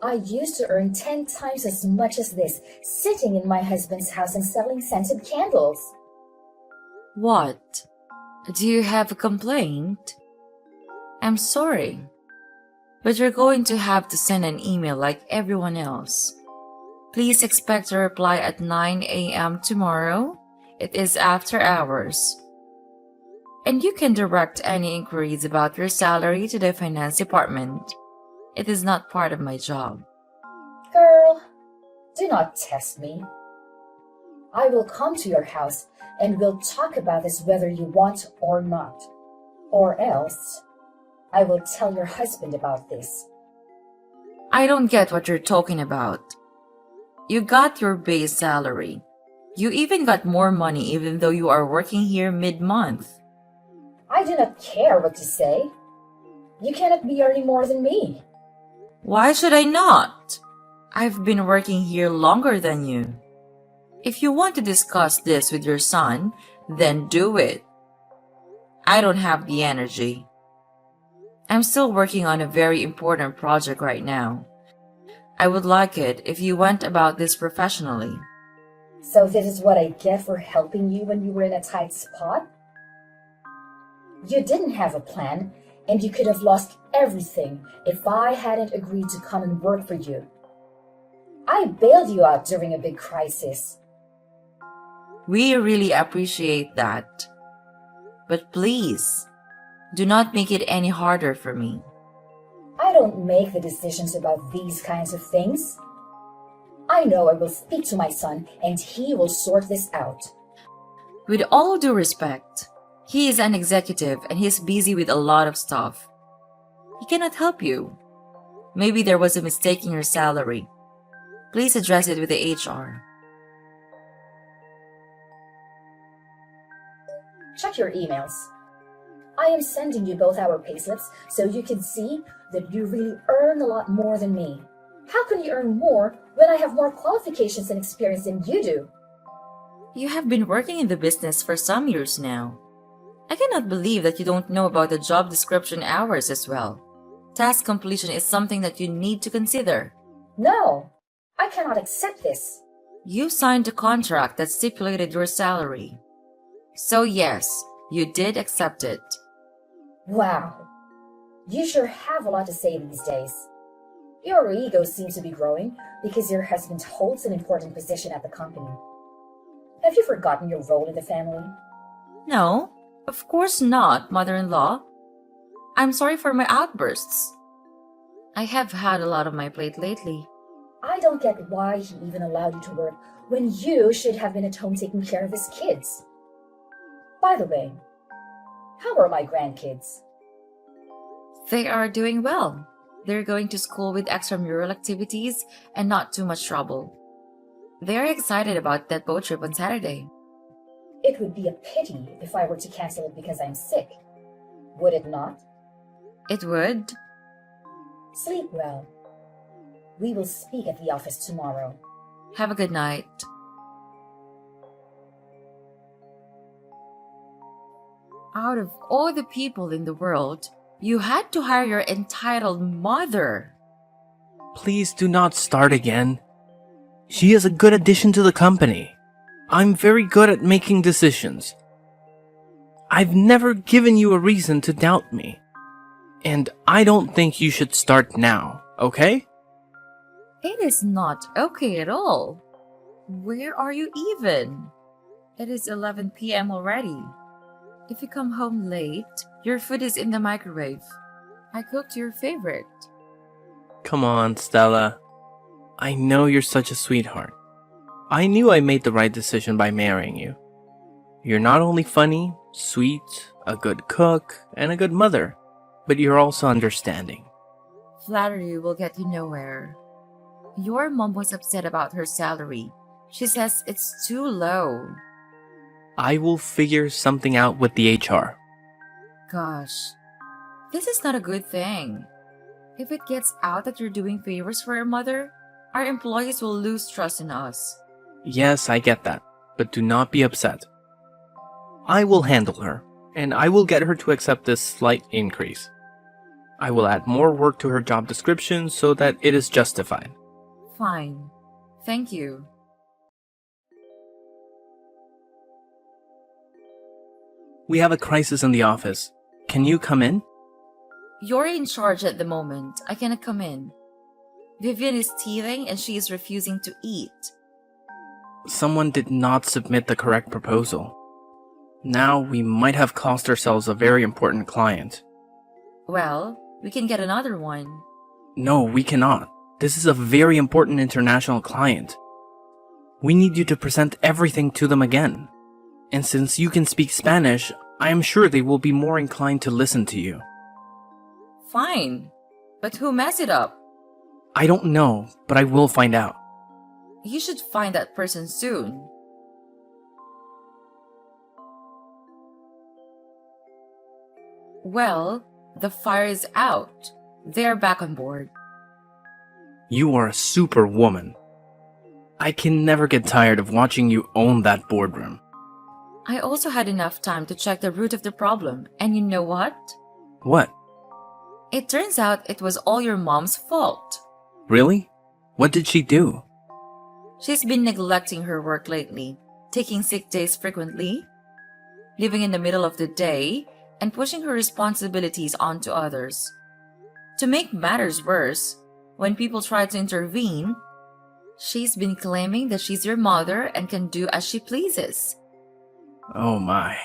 I used to earn 10 times as much as this, sitting in my husband's house and selling scented candles. What? Do you have a complaint? I'm sorry, but you're going to have to send an email like everyone else. Please expect a reply at 9 a.m. tomorrow. It is after hours. And you can direct any inquiries about your salary to the finance department. It is not part of my job. Girl, do not test me. I will come to your house and we'll talk about this whether you want or not. Or else, I will tell your husband about this. I don't get what you're talking about. You got your base salary. You even got more money even though you are working here mid-month. I do not care what you say. You cannot be earning more than me. Why should I not? I've been working here longer than you. If you want to discuss this with your son, then do it. I don't have the energy. I'm still working on a very important project right now. I would like it if you went about this professionally. So this is what I get for helping you when you were in a tight spot? You didn't have a plan, and you could have lost everything if I hadn't agreed to come and work for you. I bailed you out during a big crisis. We really appreciate that. But please, do not make it any harder for me. I don't make the decisions about these kinds of things. I know I will speak to my son, and he will sort this out. With all due respect, he is an executive and he is busy with a lot of stuff. He cannot help you. Maybe there was a mistake in your salary. Please address it with the HR. Check your emails. I am sending you both our payslips so you can see that you really earn a lot more than me. How can you earn more when I have more qualifications and experience than you do? You have been working in the business for some years now. I cannot believe that you don't know about the job description hours as well. Task completion is something that you need to consider. No, I cannot accept this. You signed a contract that stipulated your salary. So yes, you did accept it. Wow, you sure have a lot to say these days. Your ego seems to be growing because your husband holds an important position at the company. Have you forgotten your role in the family? No, of course not, mother-in-law. I'm sorry for my outbursts. I have had a lot on my plate lately. I don't get why he even allowed you to work when you should have been at home taking care of his kids. By the way, how are my grandkids? They are doing well. They're going to school with extramural activities and not too much trouble. They are excited about that boat trip on Saturday. It would be a pity if I were to cancel it because I'm sick. Would it not? It would. Sleep well. We will speak at the office tomorrow. Have a good night. Out of all the people in the world, you had to hire your entitled mother. Please do not start again. She is a good addition to the company. I'm very good at making decisions. I've never given you a reason to doubt me. And I don't think you should start now, okay? It is not okay at all. Where are you even? It is 11 p.m. already. If you come home late, your food is in the microwave. I cooked your favorite. Come on, Stella. I know you're such a sweetheart. I knew I made the right decision by marrying you. You're not only funny, sweet, a good cook, and a good mother, but you're also understanding. Flattery will get you nowhere. Your mom was upset about her salary. She says it's too low. I will figure something out with the HR. Gosh, this is not a good thing. If it gets out that you're doing favors for your mother, our employees will lose trust in us. Yes, I get that, but do not be upset. I will handle her, and I will get her to accept this slight increase. I will add more work to her job description so that it is justified. Fine. Thank you. We have a crisis in the office. Can you come in? You're in charge at the moment. I cannot come in. Vivian is teething and she is refusing to eat. Someone did not submit the correct proposal. Now we might have cost ourselves a very important client. Well, we can get another one. No, we cannot. This is a very important international client. We need you to present everything to them again. And since you can speak Spanish, I am sure they will be more inclined to listen to you. Fine. But who messed it up? I don't know, but I will find out. You should find that person soon. Well, the fire is out. They're back on board. You are a superwoman. I can never get tired of watching you own that boardroom. I also had enough time to check the root of the problem, and you know what? What? It turns out it was all your mom's fault. Really? What did she do? She's been neglecting her work lately, taking sick days frequently, living in the middle of the day, and pushing her responsibilities onto others. To make matters worse, when people try to intervene, she's been claiming that she's your mother and can do as she pleases. Oh my.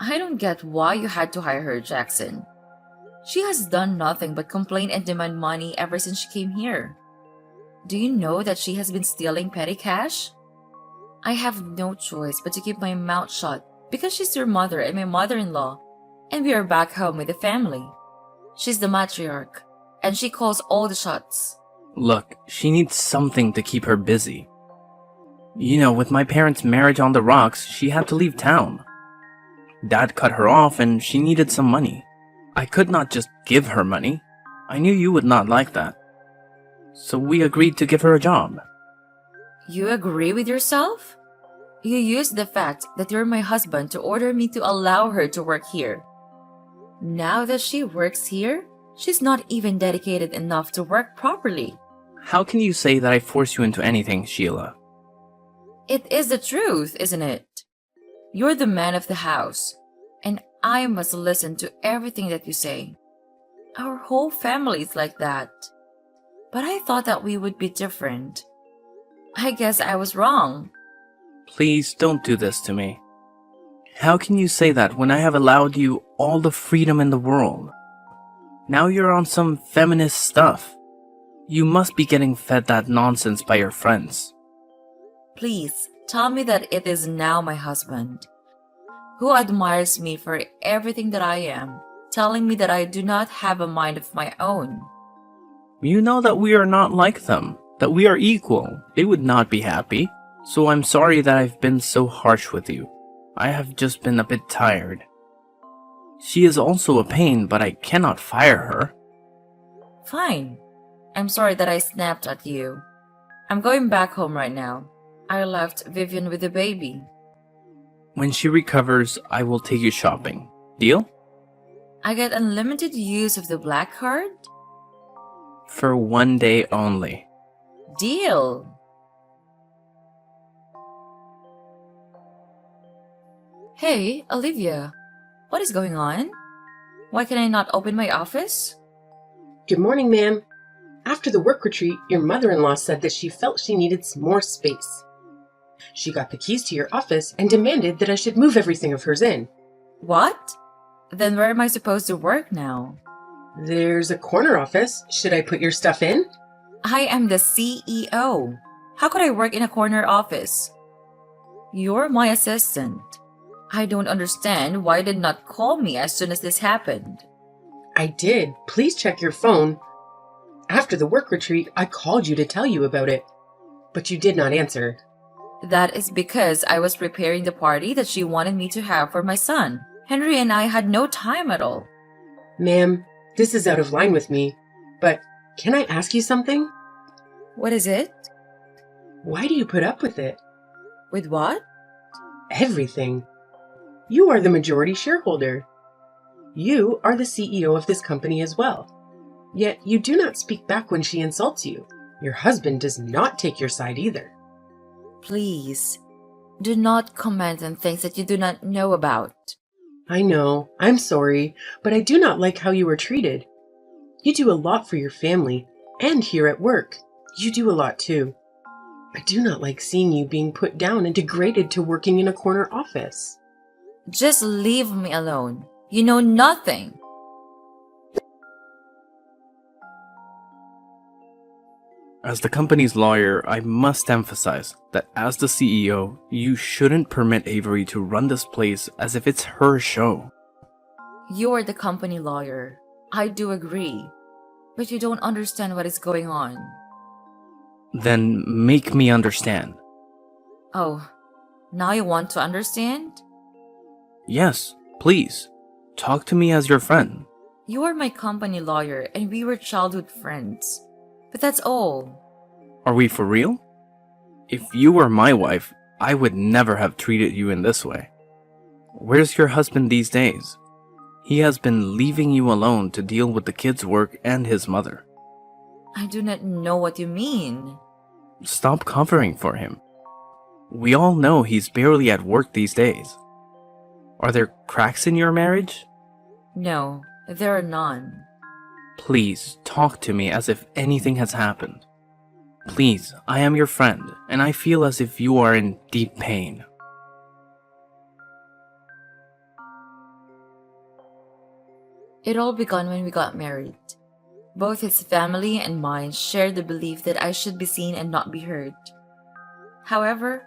I don't get why you had to hire her, Jackson. She has done nothing but complain and demand money ever since she came here. Do you know that she has been stealing petty cash? I have no choice but to keep my mouth shut because she's your mother and my mother-in-law, and we are back home with the family. She's the matriarch, and she calls all the shots. Look, she needs something to keep her busy. You know, with my parents' marriage on the rocks, she had to leave town. Dad cut her off and she needed some money. I could not just give her money. I knew you would not like that. So we agreed to give her a job. You agree with yourself? You used the fact that you're my husband to order me to allow her to work here. Now that she works here, she's not even dedicated enough to work properly. How can you say that I force you into anything, Sheila? It is the truth, isn't it? You're the man of the house, and I must listen to everything that you say. Our whole family is like that. But I thought that we would be different. I guess I was wrong. Please don't do this to me. How can you say that when I have allowed you all the freedom in the world? Now you're on some feminist stuff. You must be getting fed that nonsense by your friends. Please, tell me that it is now my husband, who admires me for everything that I am, telling me that I do not have a mind of my own. You know that we are not like them, that we are equal. They would not be happy. So I'm sorry that I've been so harsh with you. I have just been a bit tired. She is also a pain, but I cannot fire her. Fine. I'm sorry that I snapped at you. I'm going back home right now. I left Vivian with the baby. When she recovers, I will take you shopping. Deal? I get unlimited use of the black card? For 1 day only. Deal! Hey, Olivia. What is going on? Why can I not open my office? Good morning, ma'am. After the work retreat, your mother-in-law said that she felt she needed some more space. She got the keys to your office and demanded that I should move everything of hers in. What? Then where am I supposed to work now? There's a corner office. Should I put your stuff in? I am the CEO. How could I work in a corner office? You're my assistant. I don't understand why you did not call me as soon as this happened. I did. Please check your phone. After the work retreat, I called you to tell you about it, but you did not answer. That is because I was preparing the party that she wanted me to have for my son. Henry and I had no time at all. Ma'am, this is out of line with me, but can I ask you something? What is it? Why do you put up with it? With what? Everything. You are the majority shareholder. You are the CEO of this company as well. Yet you do not speak back when she insults you. Your husband does not take your side either. Please, do not comment on things that you do not know about. I know, I'm sorry, but I do not like how you were treated. You do a lot for your family, and here at work, you do a lot too. I do not like seeing you being put down and degraded to working in a corner office. Just leave me alone. You know nothing. As the company's lawyer, I must emphasize that as the CEO, you shouldn't permit Avery to run this place as if it's her show. You are the company lawyer. I do agree. But you don't understand what is going on. Then make me understand. Oh, now you want to understand? Yes, please. Talk to me as your friend. You are my company lawyer and we were childhood friends. But that's all. Are we for real? If you were my wife, I would never have treated you in this way. Where's your husband these days? He has been leaving you alone to deal with the kids' work and his mother. I do not know what you mean. Stop covering for him. We all know he's barely at work these days. Are there cracks in your marriage? No, there are none. Please talk to me as if anything has happened. Please, I am your friend, and I feel as if you are in deep pain. It all began when we got married. Both his family and mine shared the belief that I should be seen and not be heard. However,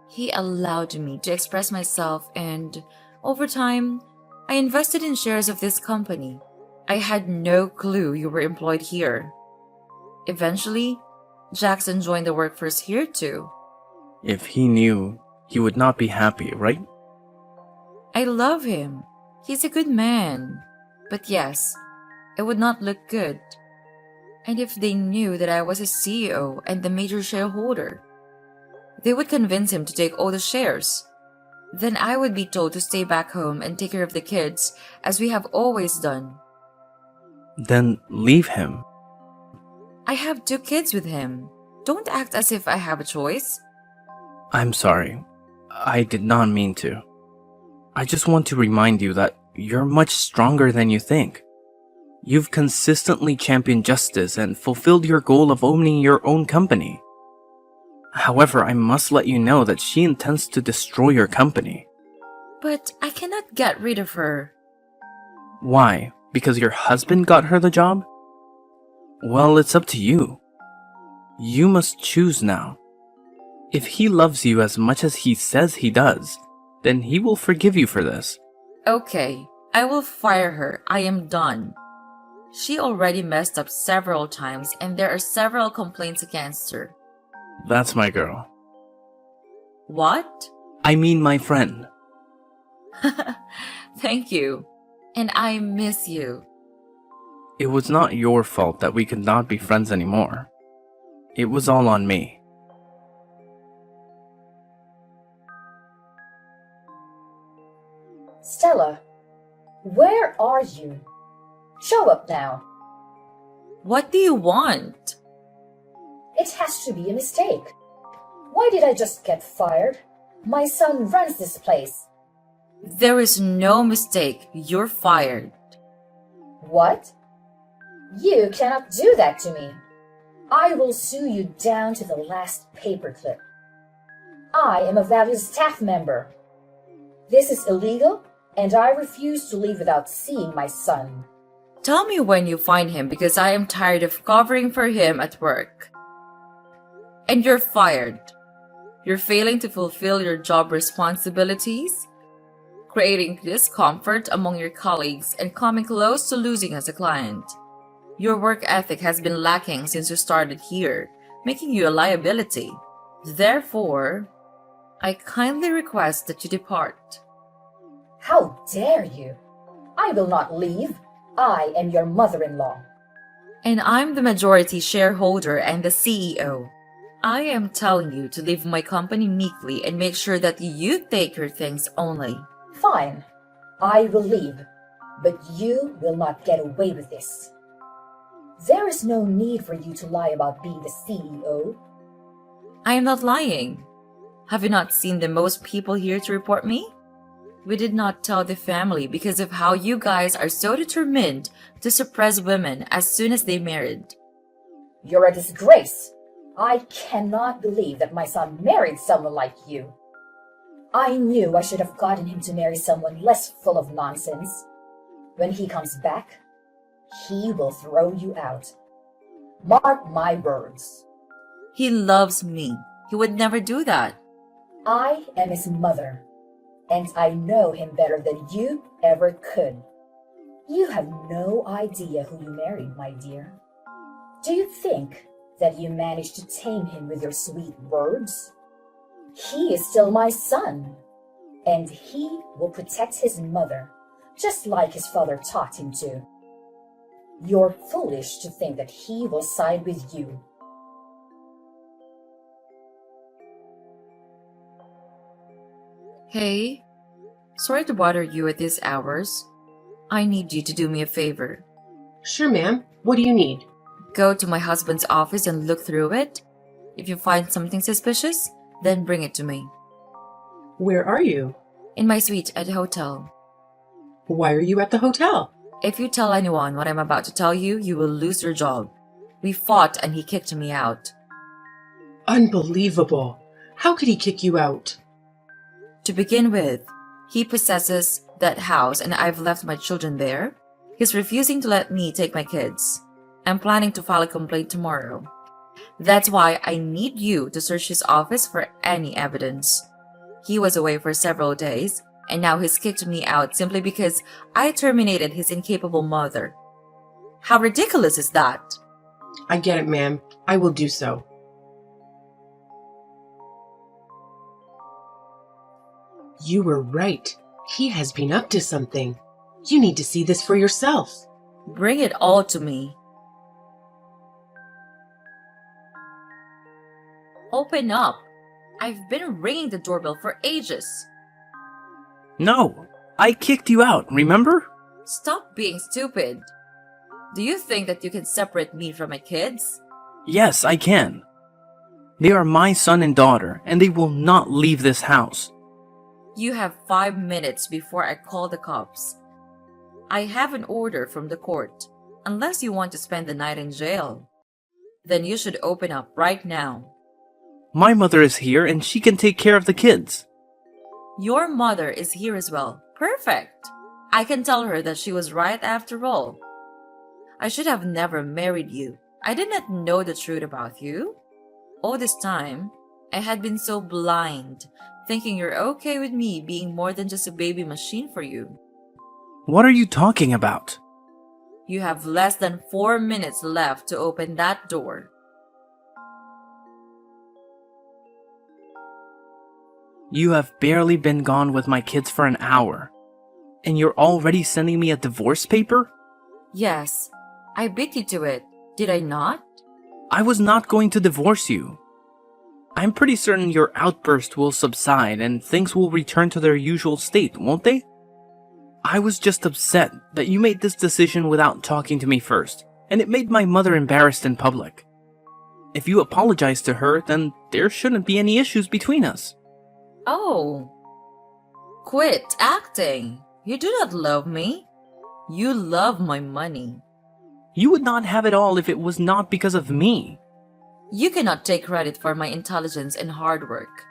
he allowed me to express myself and, over time, I invested in shares of this company. I had no clue you were employed here. Eventually, Jackson joined the workforce here too. If he knew, he would not be happy, right? I love him. He's a good man. But yes, it would not look good. And if they knew that I was a CEO and the major shareholder, they would convince him to take all the shares. Then I would be told to stay back home and take care of the kids, as we have always done. Then leave him. I have 2 kids with him. Don't act as if I have a choice. I'm sorry. I did not mean to. I just want to remind you that you're much stronger than you think. You've consistently championed justice and fulfilled your goal of owning your own company. However, I must let you know that she intends to destroy your company. But I cannot get rid of her. Why? Because your husband got her the job? Well, it's up to you. You must choose now. If he loves you as much as he says he does, then he will forgive you for this. Okay, I will fire her. I am done. She already messed up several times and there are several complaints against her. That's my girl. What? I mean my friend. Thank you. And I miss you. It was not your fault that we could not be friends anymore. It was all on me. Stella, where are you? Show up now. What do you want? It has to be a mistake. Why did I just get fired? My son runs this place. There is no mistake. You're fired. What? You cannot do that to me. I will sue you down to the last paperclip. I am a valued staff member. This is illegal, and I refuse to leave without seeing my son. Tell me when you find him because I am tired of covering for him at work. And you're fired. You're failing to fulfill your job responsibilities, creating discomfort among your colleagues, and coming close to losing as a client. Your work ethic has been lacking since you started here, making you a liability. Therefore, I kindly request that you depart. How dare you? I will not leave. I am your mother-in-law. And I'm the majority shareholder and the CEO. I am telling you to leave my company meekly and make sure that you take your things only. Fine. I will leave. But you will not get away with this. There is no need for you to lie about being the CEO. I am not lying. Have you not seen the most people here to report me? We did not tell the family because of how you guys are so determined to suppress women as soon as they married. You're a disgrace. I cannot believe that my son married someone like you. I knew I should have gotten him to marry someone less full of nonsense. When he comes back, he will throw you out. Mark my words. He loves me. He would never do that. I am his mother, and I know him better than you ever could. You have no idea who you married, my dear. Do you think that you managed to tame him with your sweet words? He is still my son, and he will protect his mother, just like his father taught him to. You're foolish to think that he will side with you. Hey, sorry to bother you at these hours. I need you to do me a favor. Sure, ma'am. What do you need? Go to my husband's office and look through it. If you find something suspicious, then bring it to me. Where are you? In my suite at the hotel. Why are you at the hotel? If you tell anyone what I'm about to tell you, you will lose your job. We fought and he kicked me out. Unbelievable. How could he kick you out? To begin with, he possesses that house and I've left my children there. He's refusing to let me take my kids. I'm planning to file a complaint tomorrow. That's why I need you to search his office for any evidence. He was away for several days, and now he's kicked me out simply because I terminated his incapable mother. How ridiculous is that? I get it, ma'am. I will do so. You were right. He has been up to something. You need to see this for yourself. Bring it all to me. Open up. I've been ringing the doorbell for ages. No, I kicked you out, remember? Stop being stupid. Do you think that you can separate me from my kids? Yes, I can. They are my son and daughter, and they will not leave this house. You have 5 minutes before I call the cops. I have an order from the court. Unless you want to spend the night in jail, then you should open up right now. My mother is here and she can take care of the kids. Your mother is here as well. Perfect. I can tell her that she was right after all. I should have never married you. I did not know the truth about you. All this time, I had been so blind, thinking you're okay with me being more than just a baby machine for you. What are you talking about? You have less than 4 minutes left to open that door. You have barely been gone with my kids for an hour, and you're already sending me a divorce paper? Yes, I beat you to it. Did I not? I was not going to divorce you. I'm pretty certain your outburst will subside and things will return to their usual state, won't they? I was just upset that you made this decision without talking to me first, and it made my mother embarrassed in public. If you apologize to her, then there shouldn't be any issues between us. Oh. Quit acting. You do not love me. You love my money. You would not have it all if it was not because of me. You cannot take credit for my intelligence and hard work.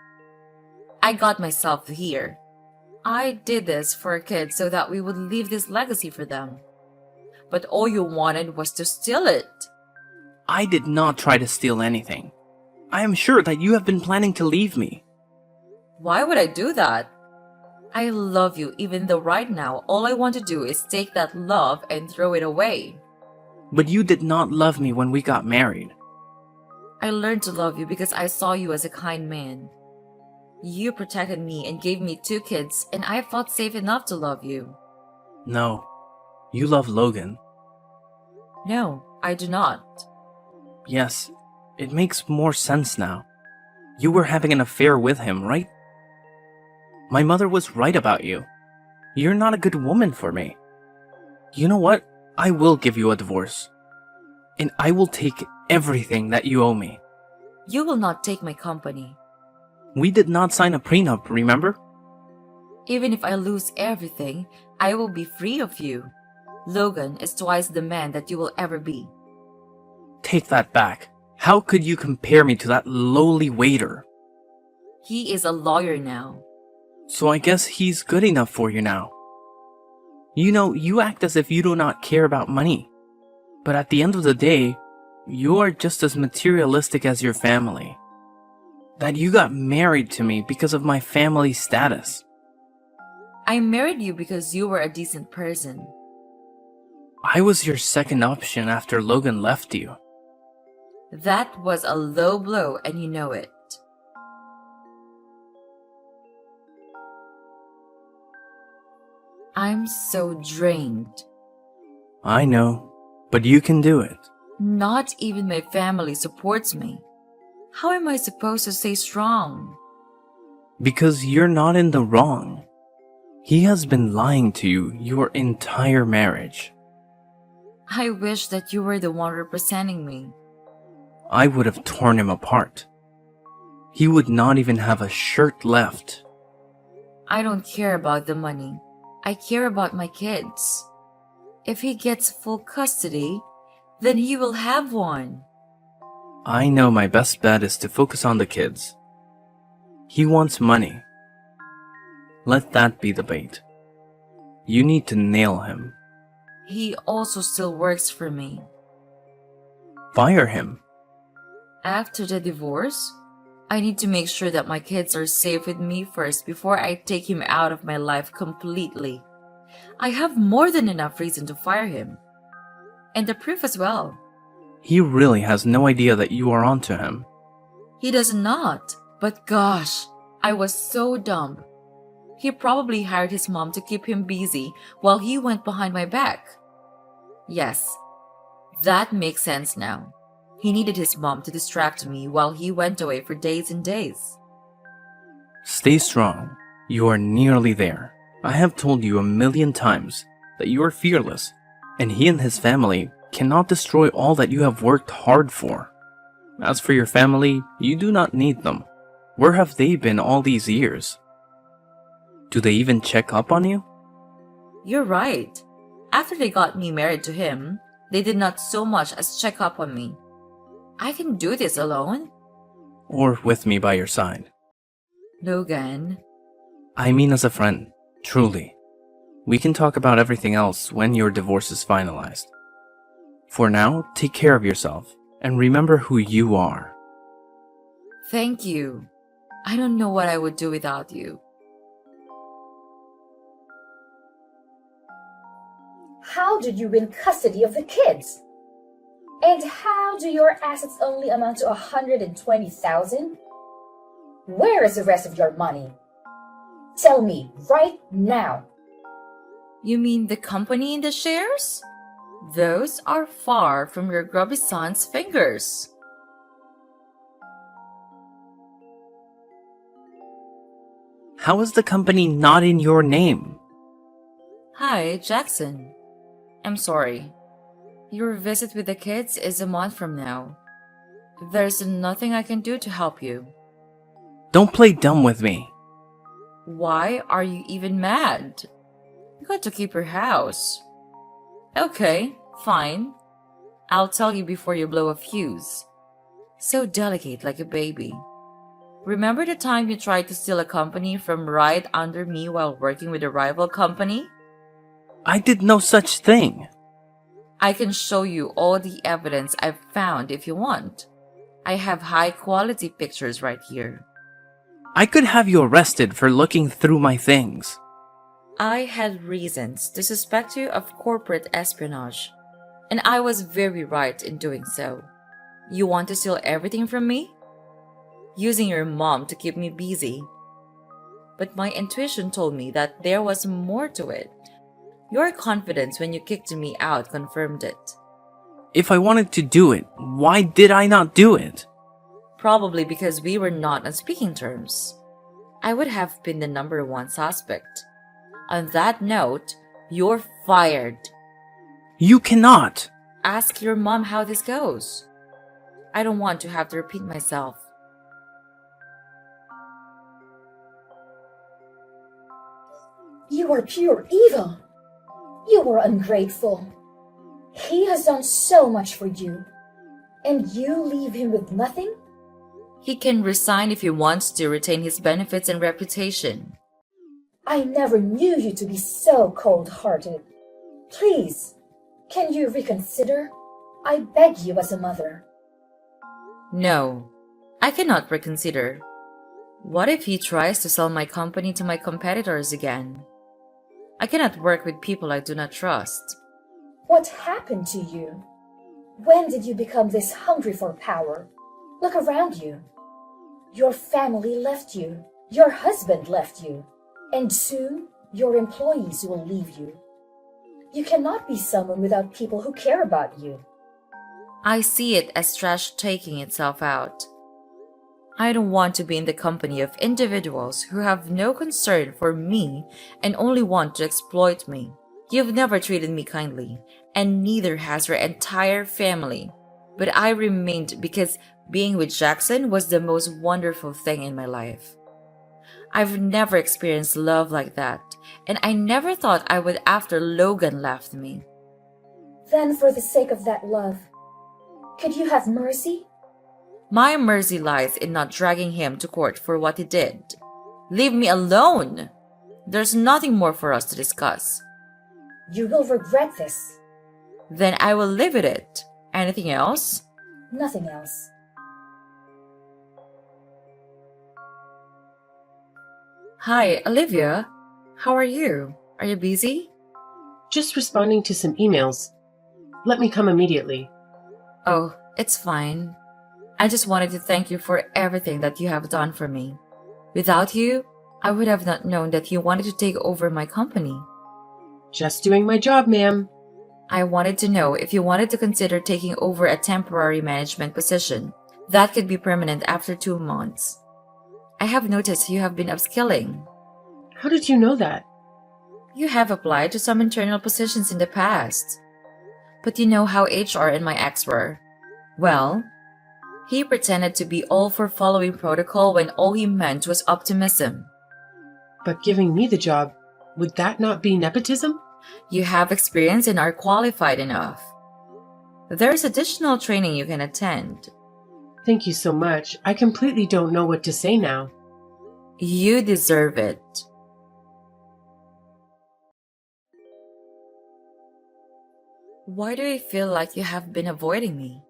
I got myself here. I did this for our kids so that we would leave this legacy for them. But all you wanted was to steal it. I did not try to steal anything. I am sure that you have been planning to leave me. Why would I do that? I love you even though right now all I want to do is take that love and throw it away. But you did not love me when we got married. I learned to love you because I saw you as a kind man. You protected me and gave me 2 kids, and I felt safe enough to love you. No, you love Logan. No, I do not. Yes, it makes more sense now. You were having an affair with him, right? My mother was right about you. You're not a good woman for me. You know what? I will give you a divorce. And I will take everything that you owe me. You will not take my company. We did not sign a prenup, remember? Even if I lose everything, I will be free of you. Logan is twice the man that you will ever be. Take that back. How could you compare me to that lowly waiter? He is a lawyer now. So I guess he's good enough for you now. You know, you act as if you do not care about money. But at the end of the day, you are just as materialistic as your family. That you got married to me because of my family status. I married you because you were a decent person. I was your second option after Logan left you. That was a low blow and you know it. I'm so drained. I know, but you can do it. Not even my family supports me. How am I supposed to stay strong? Because you're not in the wrong. He has been lying to you your entire marriage. I wish that you were the one representing me. I would have torn him apart. He would not even have a shirt left. I don't care about the money. I care about my kids. If he gets full custody, then he will have one. I know my best bet is to focus on the kids. He wants money. Let that be the bait. You need to nail him. He also still works for me. Fire him. After the divorce, I need to make sure that my kids are safe with me first before I take him out of my life completely. I have more than enough reason to fire him. And the proof as well. He really has no idea that you are onto him. He does not. But gosh, I was so dumb. He probably hired his mom to keep him busy while he went behind my back. Yes, that makes sense now. He needed his mom to distract me while he went away for days and days. Stay strong. You are nearly there. I have told you 1,000,000 times that you are fearless, and he and his family cannot destroy all that you have worked hard for. As for your family, you do not need them. Where have they been all these years? Do they even check up on you? You're right. After they got me married to him, they did not so much as check up on me. I can do this alone. Or with me by your side? Logan. I mean as a friend, truly. We can talk about everything else when your divorce is finalized. For now, take care of yourself and remember who you are. Thank you. I don't know what I would do without you. How did you win custody of the kids? And how do your assets only amount to 120,000? Where is the rest of your money? Tell me right now. You mean the company and the shares? Those are far from your grubby son's fingers. How is the company not in your name? Hi, Jackson. I'm sorry. Your visit with the kids is a month from now. There's nothing I can do to help you. Don't play dumb with me. Why are you even mad? You got to keep your house. Okay, fine. I'll tell you before you blow a fuse. So delicate like a baby. Remember the time you tried to steal a company from right under me while working with a rival company? I did no such thing. I can show you all the evidence I've found if you want. I have high quality pictures right here. I could have you arrested for looking through my things. I had reasons to suspect you of corporate espionage, and I was very right in doing so. You want to steal everything from me? Using your mom to keep me busy. But my intuition told me that there was more to it. Your confidence when you kicked me out confirmed it. If I wanted to do it, why did I not do it? Probably because we were not on speaking terms. I would have been the number one suspect. On that note, you're fired. You cannot! Ask your mom how this goes. I don't want to have to repeat myself. You are pure evil. You are ungrateful. He has done so much for you, and you leave him with nothing? He can resign if he wants to retain his benefits and reputation. I never knew you to be so cold-hearted. Please, can you reconsider? I beg you as a mother. No, I cannot reconsider. What if he tries to sell my company to my competitors again? I cannot work with people I do not trust. What happened to you? When did you become this hungry for power? Look around you. Your family left you. Your husband left you. And soon, your employees will leave you. You cannot be someone without people who care about you. I see it as trash taking itself out. I don't want to be in the company of individuals who have no concern for me and only want to exploit me. You've never treated me kindly, and neither has your entire family. But I remained because being with Jackson was the most wonderful thing in my life. I've never experienced love like that, and I never thought I would after Logan left me. Then for the sake of that love, could you have mercy? My mercy lies in not dragging him to court for what he did. Leave me alone! There's nothing more for us to discuss. You will regret this. Then I will live with it. Anything else? Nothing else. Hi, Olivia. How are you? Are you busy? Just responding to some emails. Let me come immediately. Oh, it's fine. I just wanted to thank you for everything that you have done for me. Without you, I would have not known that you wanted to take over my company. Just doing my job, ma'am. I wanted to know if you wanted to consider taking over a temporary management position. That could be permanent after 2 months. I have noticed you have been upskilling. How did you know that? You have applied to some internal positions in the past. But you know how HR and my ex were. Well, he pretended to be all for following protocol when all he meant was optimism. But giving me the job, would that not be nepotism? You have experience and are qualified enough. There's additional training you can attend. Thank you so much. I completely don't know what to say now. You deserve it. Why do you feel like you have been avoiding me?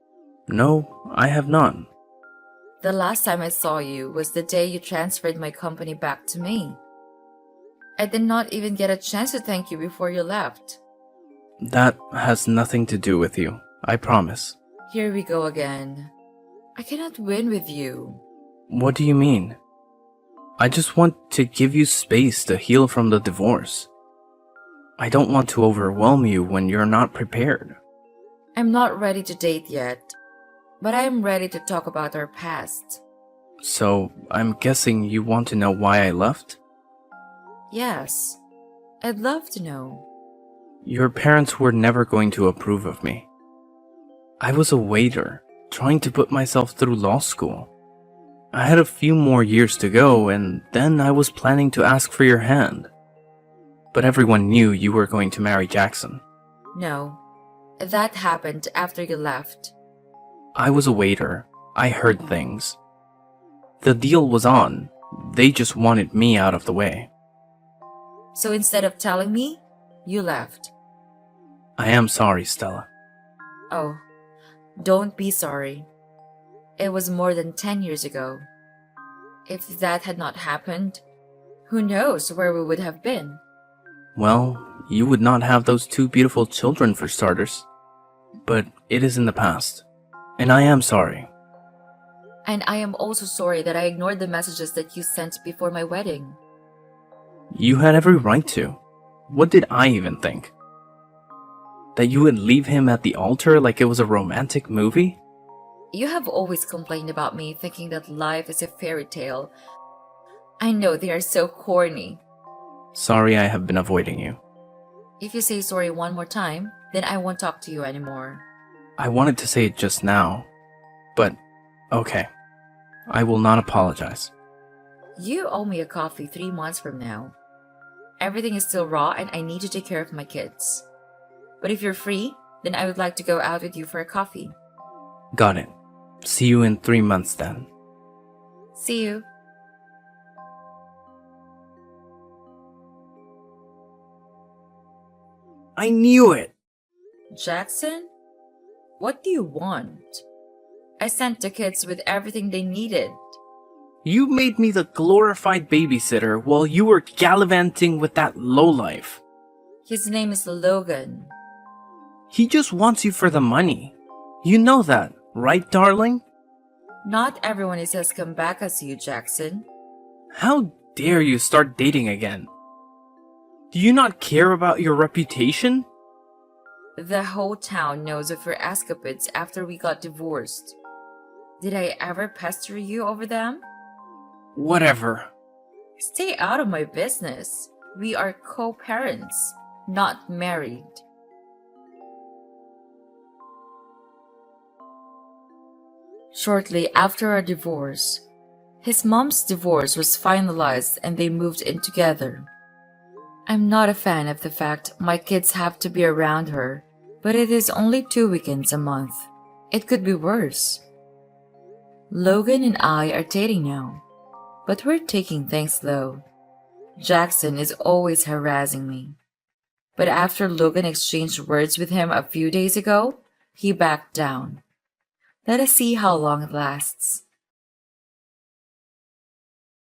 No, I have not. The last time I saw you was the day you transferred my company back to me. I did not even get a chance to thank you before you left. That has nothing to do with you, I promise. Here we go again. I cannot win with you. What do you mean? I just want to give you space to heal from the divorce. I don't want to overwhelm you when you're not prepared. I'm not ready to date yet, but I am ready to talk about our past. So, I'm guessing you want to know why I left? Yes, I'd love to know. Your parents were never going to approve of me. I was a waiter, trying to put myself through law school. I had a few more years to go, and then I was planning to ask for your hand. But everyone knew you were going to marry Jackson. No, that happened after you left. I was a waiter. I heard things. The deal was on. They just wanted me out of the way. So instead of telling me, you left. I am sorry, Stella. Oh, don't be sorry. It was more than 10 years ago. If that had not happened, who knows where we would have been? Well, you would not have those 2 beautiful children for starters. But it is in the past. And I am sorry. And I am also sorry that I ignored the messages that you sent before my wedding. You had every right to. What did I even think? That you would leave him at the altar like it was a romantic movie? You have always complained about me thinking that life is a fairy tale. I know they are so corny. Sorry I have been avoiding you. If you say sorry one more time, then I won't talk to you anymore. I wanted to say it just now, but okay. I will not apologize. You owe me a coffee 3 months from now. Everything is still raw and I need to take care of my kids. But if you're free, then I would like to go out with you for a coffee. Got it. See you in 3 months then. See you. I knew it! Jackson? What do you want? I sent the kids with everything they needed. You made me the glorified babysitter while you were gallivanting with that lowlife. His name is Logan. He just wants you for the money. You know that, right, darling? Not everyone is as come back as you, Jackson. How dare you start dating again? Do you not care about your reputation? The whole town knows of your escapades after we got divorced. Did I ever pester you over them? Whatever. Stay out of my business. We are co-parents, not married. Shortly after our divorce, his mom's divorce was finalized and they moved in together. I'm not a fan of the fact my kids have to be around her, but it is only 2 weekends a month. It could be worse. Logan and I are dating now, but we're taking things slow. Jackson is always harassing me. But after Logan exchanged words with him a few days ago, he backed down. Let us see how long it lasts.